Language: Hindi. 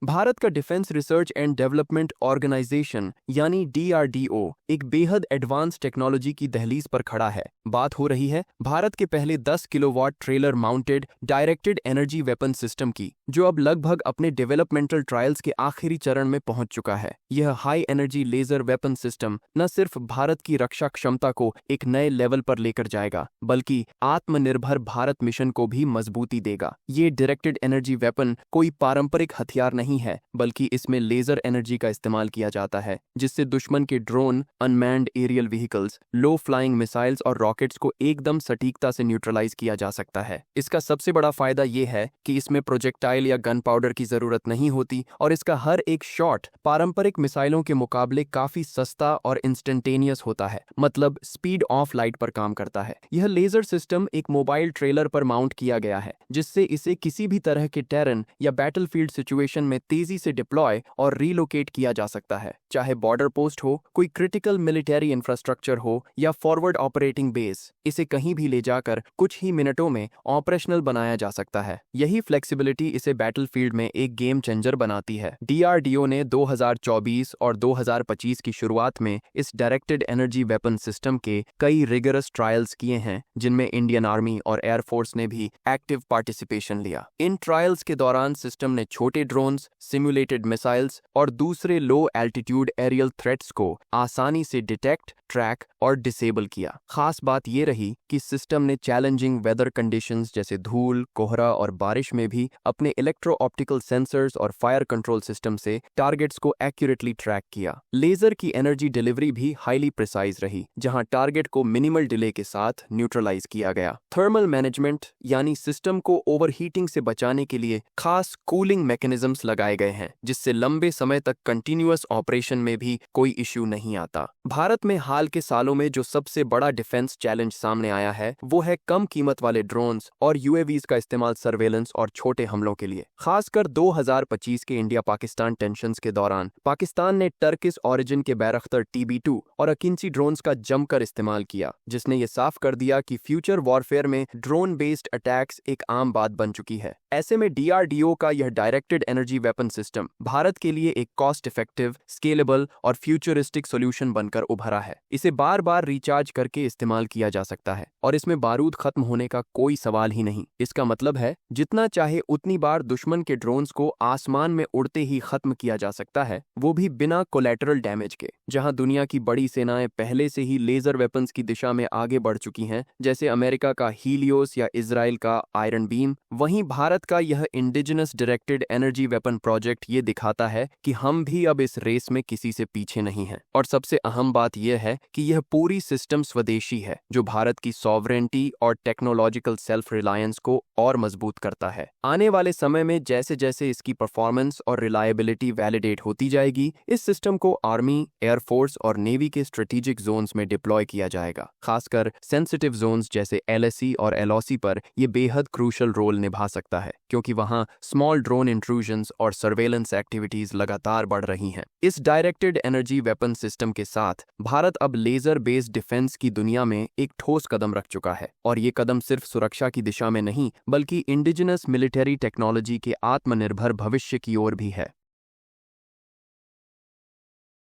भारत का defence research and development organisation यानी DRDO एक बेहद एडवांस टेक्नोलॉजी की दहलीज पर खड़ा है। बात हो रही है भारत के पहले 10 kilowatt trailer mounted directed energy weapon system की, जो अब लगभग अपने डेवलपमेंटल ट्रायल्स के आखिरी चरण में पहुंच चुका है। यह high energy laser weapon system न सिर्फ भारत की रक्षा क्षमता को एक नए लेवल पर लेकर जाएगा, बल्कि आत्मनिर्भर भारत मिशन को भी मजबूती देगा। ये डायरेक्टेड एनर्जी वेपन कोई पारंपरिक हथियार नहीं है, बल्कि इसमें लेजर एनर्जी का इस्तेमाल किया जाता है, जिससे दुश्मन के ड्रोन, अनमैन्ड एरियल व्हीकल्स, लो फ्लाइंग मिसाइल्स और रॉकेट्स को एकदम सटीकता से न्यूट्रलाइज किया जा सकता है। इसका सबसे बड़ा फायदा यह है कि इसमें प्रोजेक्टाइल या गन पाउडर की जरूरत नहीं होती और इसका हर एक शॉट पारंपरिक मिसाइलों के मुकाबले काफी सस्ता और इंस्टेंटेनियस होता है, मतलब स्पीड ऑफ लाइट पर काम करता है। यह लेजर सिस्टम एक मोबाइल ट्रेलर पर माउंट किया गया है, जिससे इसे किसी भी तरह के टेरन या बैटलफील्ड सिचुएशन में तेजी से डिप्लॉय और रीलोकेट किया जा सकता है, चाहे बॉर्डर पोस्ट हो, कोई क्रिटिकल मिलिट्री इंफ्रास्ट्रक्चर हो या फॉरवर्ड ऑपरेटिंग बेस। इसे कहीं भी ले जाकर कुछ ही मिनटों में ऑपरेशनल बनाया जा सकता है। यही फ्लेक्सिबिलिटी इसे बैटलफील्ड में एक गेम चेंजर बनाती है। DRDO ने 2024 और 2025 की शुरुआत में इस डायरेक्टेड एनर्जी वेपन सिस्टम के कई रिगरस ट्रायल्स किए हैं, जिनमें इंडियन आर्मी और एयरफोर्स ने भी एक्टिव पार्टिसिपेशन लिया। इन ट्रायल्स के दौरान सिस्टम ने छोटे ड्रोन्स, सिमुलेटेड मिसाइल्स और दूसरे लो एल्टीट्यूड एरियल थ्रेट्स को आसानी से डिटेक्ट, ट्रैक और डिसेबल किया। खास बात यह रही कि सिस्टम ने चैलेंजिंग वेदर कंडीशंस जैसे धूल, कोहरा और बारिश में भी अपने इलेक्ट्रो ऑप्टिकल सेंसर्स और फायर कंट्रोल सिस्टम से टारगेट्स को एक्यूरेटली ट्रैक किया। लेजर की एनर्जी डिलीवरी भी हाईली प्रिसाइज रही, जहां टारगेट को मिनिमल डिले के साथ न्यूट्रलाइज किया गया। थर्मल मैनेजमेंट यानी सिस्टम को ओवरहीटिंग से बचाने के लिए खास कूलिंग मैकेनिज्म्स लगाए गए हैं, जिससे लंबे समय तक कंटिन्यूअस ऑपरेशन में भी कोई इश्यू नहीं आता। भारत में हाल के सालों में जो सबसे बड़ा डिफेंस चैलेंज सामने आया है, वो है कम कीमत वाले ड्रोन्स और UAVs का इस्तेमाल सर्वेलेंस और छोटे हमलों के लिए। खासकर 2025 के इंडिया पाकिस्तान टेंशंस के दौरान पाकिस्तान ने टर्किश ओरिजिन के बैरख्तर TB2 और अकिंची ड्रोन्स का जमकर इस्तेमाल किया, जिसने ये साफ कर दिया कि फ्यूचर वॉरफेयर में ड्रोन बेस्ड अटैक्स एक आम बात बन चुकी है। ऐसे में DRDO का यह directed energy weapon system Bharat के लिए एक कॉस्ट इफेक्टिव, स्केलेबल और फ्यूचरिस्टिक सॉल्यूशन बनकर उभरा है। इसे बार बार रिचार्ज करके इस्तेमाल किया जा सकता है और इसमें बारूद खत्म होने का कोई सवाल ही नहीं। इसका मतलब है जितना चाहे उतनी बार दुश्मन के ड्रोन्स को आसमान में उड़ते ही खत्म किया जा सकता है, वो भी बिना कोलैटरल डैमेज के। जहां दुनिया की बड़ी सेनाएं पहले से ही लेजर वेपन्स की दिशा में आगे बढ़ चुकी हैं, जैसे अमेरिका का हीलियोस या इजराइल का आयरन बीम, वहीं भारत का यह indigenous directed energy weapon project ये दिखाता है कि हम भी अब इस रेस में किसी से पीछे नहीं हैं। और सबसे अहम बात यह है कि यह पूरी सिस्टम स्वदेशी है, जो भारत की सॉवरेंटी और टेक्नोलॉजिकल सेल्फ रिलायंस को और मजबूत करता है। आने वाले समय में जैसे जैसे इसकी परफॉर्मेंस और रिलायबिलिटी वैलिडेट होती जाएगी, इस सिस्टम को आर्मी, एयरफोर्स और नेवी के स्ट्रेटेजिक जोन्स में डिप्लॉय किया जाएगा। खासकर सेंसिटिव जोन्स जैसे LSE और LOC पर यह बेहद क्रूशल रोल निभा सकता है, क्योंकि वहां स्मॉल ड्रोन इंट्रूजन्स और सर्वेलेंस एक्टिविटीज लगातार बढ़ रही हैं। इस डायरेक्टेड एनर्जी वेपन सिस्टम के साथ भारत अब लेजर बेस्ड डिफेंस की दुनिया में एक ठोस कदम रख चुका है, और ये कदम सिर्फ सुरक्षा की दिशा में नहीं, बल्कि इंडिजिनस मिलिट्री टेक्नोलॉजी के आत्मनिर्भर भविष्य की ओर भी है।